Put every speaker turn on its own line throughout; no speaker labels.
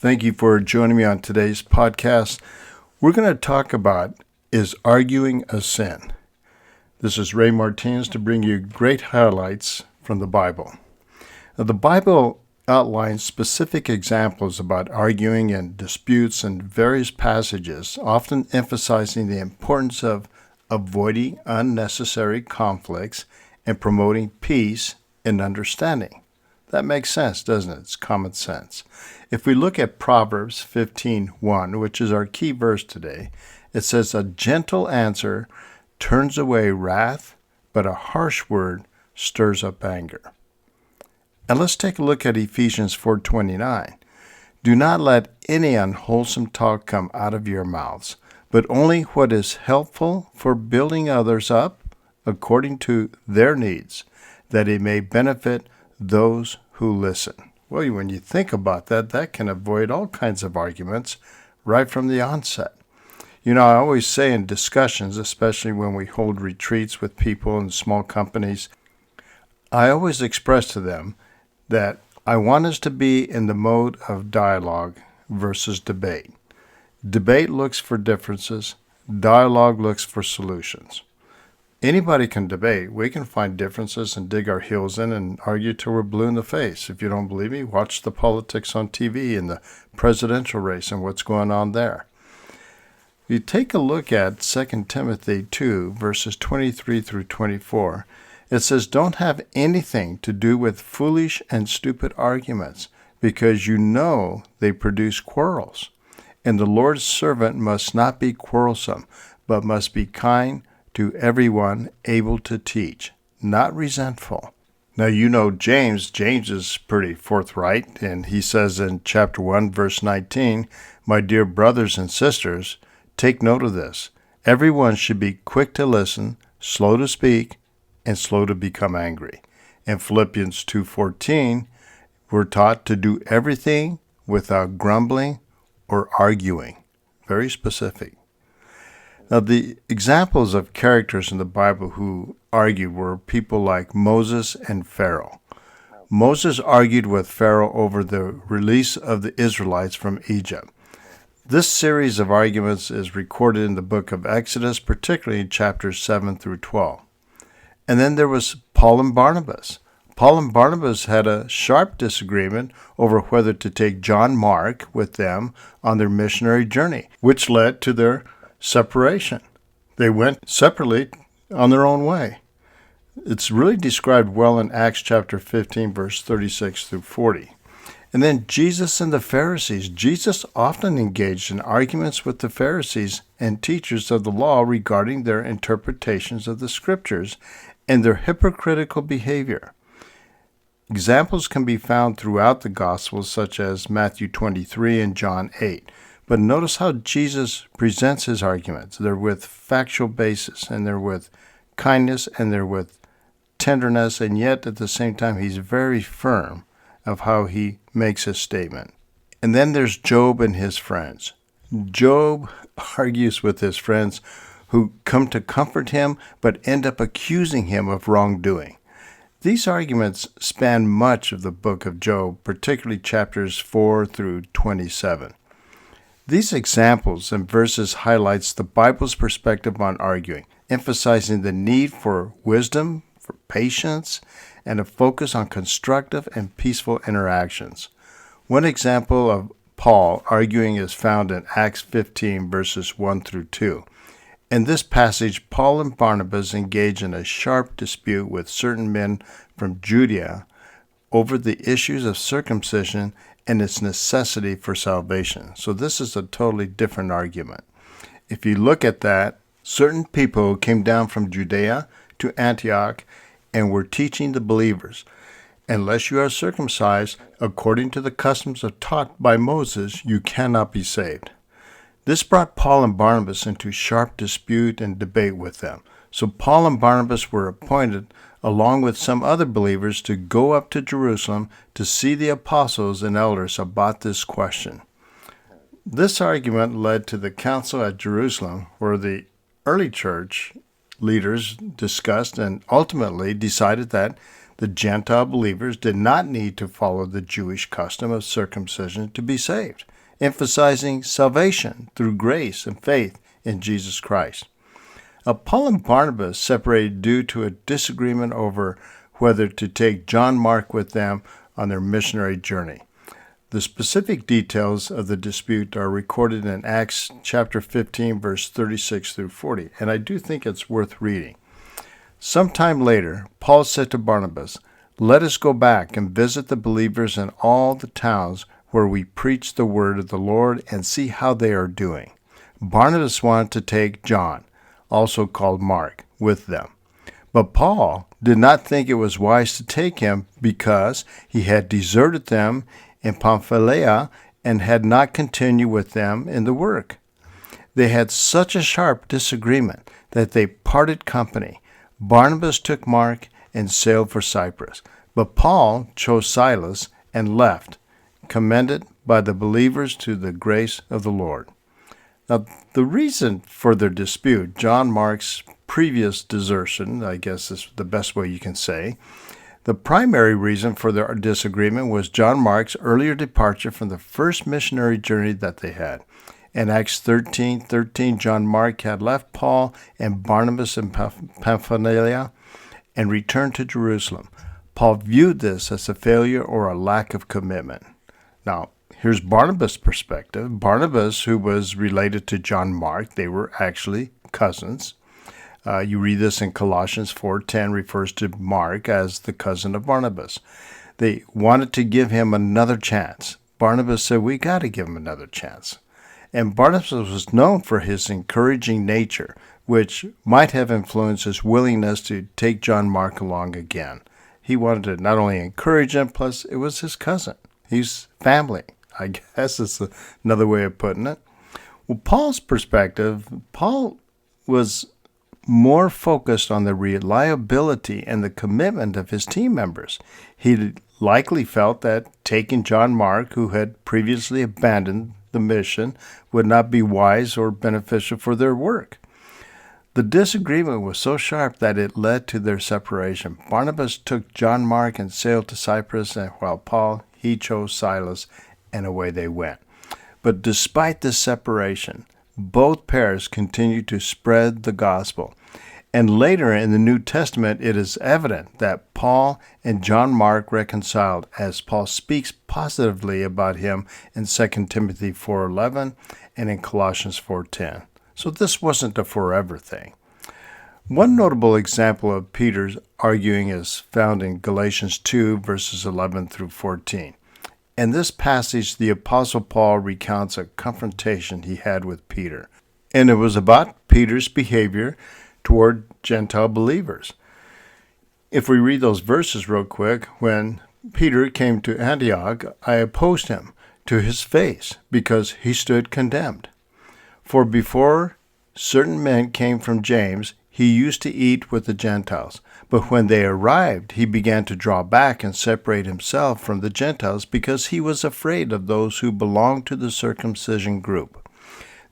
Thank you for joining me on today's podcast. We're going to talk about, is arguing a sin? This is Ray Martinez to bring you great highlights from the Bible. Now, the Bible outlines specific examples about arguing and disputes in various passages, often emphasizing the importance of avoiding unnecessary conflicts and promoting peace and understanding. That makes sense, doesn't it? It's common sense. If we look at Proverbs 15:1, which is our key verse today, it says, "A gentle answer turns away wrath, but a harsh word stirs up anger." And let's take a look at Ephesians 4:29. "Do not let any unwholesome talk come out of your mouths, but only what is helpful for building others up according to their needs, that it may benefit those who listen." Well, when you think about that, that can avoid all kinds of arguments right from the onset. I always say in discussions, especially when we hold retreats with people in small companies, I always express to them that I want us to be in the mode of dialogue versus debate. Debate looks for differences. Dialogue looks for solutions. Anybody can debate. We can find differences and dig our heels in and argue till we're blue in the face. If you don't believe me, watch the politics on TV and the presidential race and what's going on there. You take a look at 2 Timothy 2, verses 23 through 24. It says, "Don't have anything to do with foolish and stupid arguments, because you know they produce quarrels. And the Lord's servant must not be quarrelsome, but must be kind to everyone, able to teach, not resentful." Now, James. James is pretty forthright, and he says in chapter 1, verse 19, "My dear brothers and sisters, take note of this. Everyone should be quick to listen, slow to speak, and slow to become angry." In Philippians 2:14, we're taught to do everything without grumbling or arguing. Very specific. Now, the examples of characters in the Bible who argued were people like Moses and Pharaoh. Moses argued with Pharaoh over the release of the Israelites from Egypt. This series of arguments is recorded in the book of Exodus, particularly in chapters 7 through 12. And then there was Paul and Barnabas. Paul and Barnabas had a sharp disagreement over whether to take John Mark with them on their missionary journey, which led to their separation. They went separately on their own way. It's really described well in Acts chapter 15, verse 36 through 40. And then Jesus and the Pharisees. Jesus often engaged in arguments with the Pharisees and teachers of the law regarding their interpretations of the scriptures and their hypocritical behavior. Examples can be found throughout the Gospels, such as Matthew 23 and John 8. But notice how Jesus presents his arguments. They're with factual basis, and they're with kindness, and they're with tenderness, and yet at the same time he's very firm of how he makes his statement. And then there's Job and his friends. Job argues with his friends who come to comfort him but end up accusing him of wrongdoing. These arguments span much of the book of Job, particularly chapters 4 through 27. These examples and verses highlights the Bible's perspective on arguing, emphasizing the need for wisdom, for patience, and a focus on constructive and peaceful interactions. One example of Paul arguing is found in Acts 15, verses 1 through 2. In this passage, Paul and Barnabas engage in a sharp dispute with certain men from Judea over the issues of circumcision and its necessity for salvation. So this is a totally different argument. If you look at that, certain people came down from Judea to Antioch and were teaching the believers, "Unless you are circumcised according to the customs taught by Moses, you cannot be saved." This brought Paul and Barnabas into sharp dispute and debate with them. So Paul and Barnabas were appointed, along with some other believers, to go up to Jerusalem to see the apostles and elders about this question. This argument led to the council at Jerusalem, where the early church leaders discussed and ultimately decided that The Gentile believers did not need to follow the Jewish custom of circumcision to be saved, emphasizing salvation through grace and faith in Jesus Christ. Paul and Barnabas separated due to a disagreement over whether to take John Mark with them on their missionary journey. The specific details of the dispute are recorded in Acts chapter 15, verse 36 through 40, and I do think it's worth reading. Sometime later, Paul said to Barnabas, "Let us go back and visit the believers in all the towns where we preach the word of the Lord and see how they are doing." Barnabas wanted to take John, also called Mark, with them. But Paul did not think it was wise to take him because he had deserted them in Pamphylia and had not continued with them in the work. They had such a sharp disagreement that they parted company. Barnabas took Mark and sailed for Cyprus, but Paul chose Silas and left, commended by the believers to the grace of the Lord. Now, the reason for their dispute, John Mark's previous desertion, I guess is the best way you can say, the primary reason for their disagreement was John Mark's earlier departure from the first missionary journey that they had. In Acts 13:13, John Mark had left Paul and Barnabas in Pamphylia and returned to Jerusalem. Paul viewed this as a failure or a lack of commitment. Now, here's Barnabas' perspective. Barnabas, who was related to John Mark, they were actually cousins. You read this in Colossians 4:10, refers to Mark as the cousin of Barnabas. They wanted to give him another chance. Barnabas said, "We got to give him another chance." And Barnabas was known for his encouraging nature, which might have influenced his willingness to take John Mark along again. He wanted to not only encourage him, plus it was his cousin. He's family, I guess is another way of putting it. Well, Paul's perspective, Paul was more focused on the reliability and the commitment of his team members. He likely felt that taking John Mark, who had previously abandoned the mission, would not be wise or beneficial for their work. The disagreement was so sharp that it led to their separation. Barnabas took John Mark and sailed to Cyprus, and while Paul, he chose Silas, and away they went. But despite this separation, both pairs continued to spread the gospel. And later in the New Testament, it is evident that Paul and John Mark reconciled, as Paul speaks positively about him in 2 Timothy 4:11 and in Colossians 4:10. So this wasn't a forever thing. One notable example of Peter's arguing is found in Galatians 2, verses 11 through 14. In this passage, the Apostle Paul recounts a confrontation he had with Peter, and it was about Peter's behavior toward Gentile believers. If we read those verses real quick, when Peter came to Antioch, I opposed him to his face because he stood condemned. For before certain men came from James, he used to eat with the Gentiles. But when they arrived, he began to draw back and separate himself from the Gentiles because he was afraid of those who belonged to the circumcision group.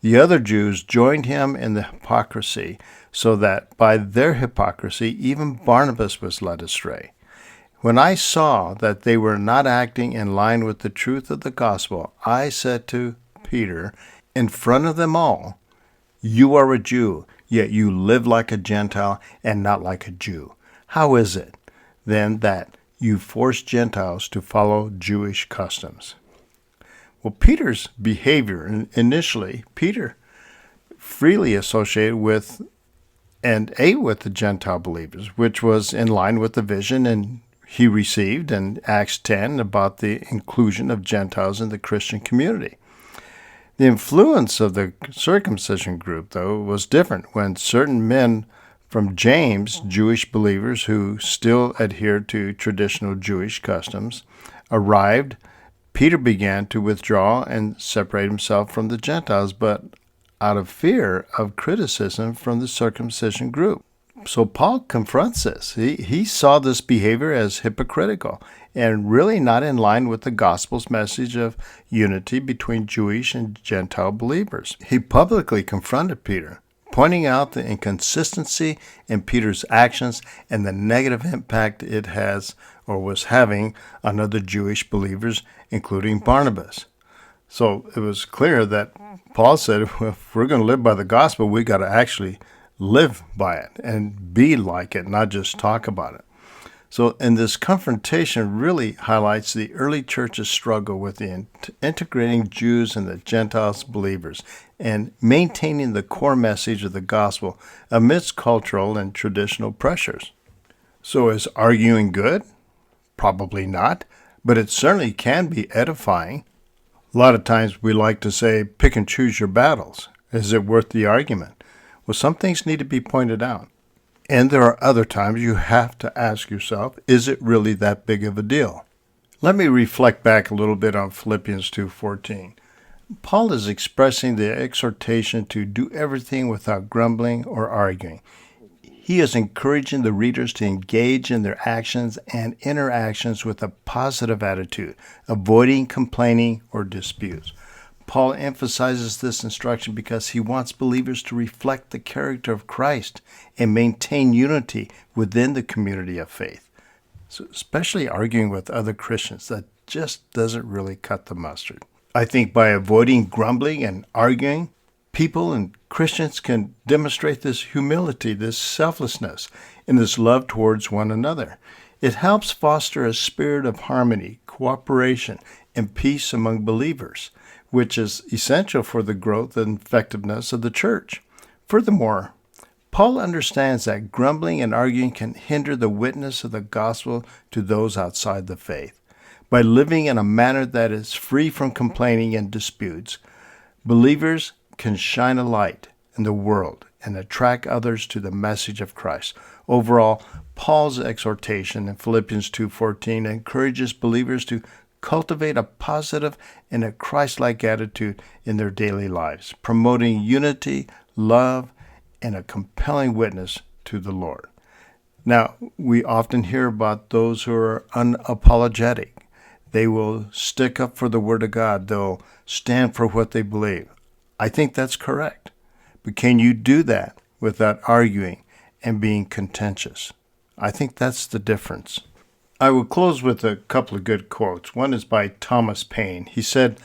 The other Jews joined him in the hypocrisy, so that by their hypocrisy even Barnabas was led astray. When I saw that they were not acting in line with the truth of the gospel, I said to Peter, in front of them all, "You are a Jew, yet you live like a Gentile and not like a Jew. How is it, then, that you force Gentiles to follow Jewish customs?" Well, Peter's behavior, initially, Peter freely associated with and ate with the Gentile believers, which was in line with the vision and he received in Acts 10 about the inclusion of Gentiles in the Christian community. The influence of the circumcision group, though, was different. When certain men from James, Jewish believers who still adhered to traditional Jewish customs, arrived, Peter began to withdraw and separate himself from the Gentiles, but out of fear of criticism from the circumcision group. So Paul confronts this. He saw this behavior as hypocritical and really not in line with the gospel's message of unity between Jewish and Gentile believers. He publicly confronted Peter. pointing out the inconsistency in Peter's actions and the negative impact it has or was having on other Jewish believers, including Barnabas. So it was clear that Paul said, if we're going to live by the gospel, we got to actually live by it and be like it, not just talk about it. So, and this confrontation really highlights the early church's struggle with integrating Jews and the Gentiles believers and maintaining the core message of the gospel amidst cultural and traditional pressures. So is arguing good? Probably not, but it certainly can be edifying. A lot of times we like to say, pick and choose your battles. Is it worth the argument? Well, some things need to be pointed out. And there are other times you have to ask yourself, is it really that big of a deal? Let me reflect back a little bit on Philippians 2:14. Paul is expressing the exhortation to do everything without grumbling or arguing. He is encouraging the readers to engage in their actions and interactions with a positive attitude, avoiding complaining or disputes. Paul emphasizes this instruction because he wants believers to reflect the character of Christ and maintain unity within the community of faith. So especially arguing with other Christians, that just doesn't really cut the mustard. I think by avoiding grumbling and arguing, people and Christians can demonstrate this humility, this selflessness, and this love towards one another. It helps foster a spirit of harmony, cooperation, and peace among believers, which is essential for the growth and effectiveness of the church. Furthermore, Paul understands that grumbling and arguing can hinder the witness of the gospel to those outside the faith. By living in a manner that is free from complaining and disputes, believers can shine a light in the world and attract others to the message of Christ. Overall, Paul's exhortation in Philippians 2:14 encourages believers to cultivate a positive and a Christ-like attitude in their daily lives, promoting unity, love, and a compelling witness to the Lord. Now, we often hear about those who are unapologetic. They will stick up for the Word of God. They'll stand for what they believe. I think that's correct. But can you do that without arguing and being contentious? I think that's the difference. I will close with a couple of good quotes. One is by Thomas Paine. He said,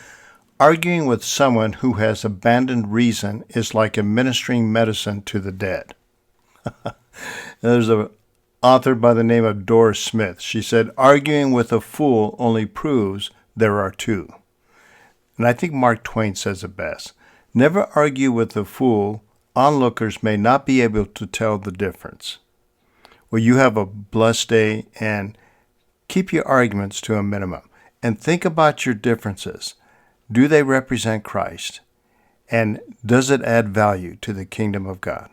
arguing with someone who has abandoned reason is like administering medicine to the dead. There's an author by the name of Doris Smith. She said, arguing with a fool only proves there are two. And I think Mark Twain says it best. Never argue with a fool. Onlookers may not be able to tell the difference. Well, you have a blessed day, and keep your arguments to a minimum. And think about your differences. Do they represent Christ? And does it add value to the kingdom of God?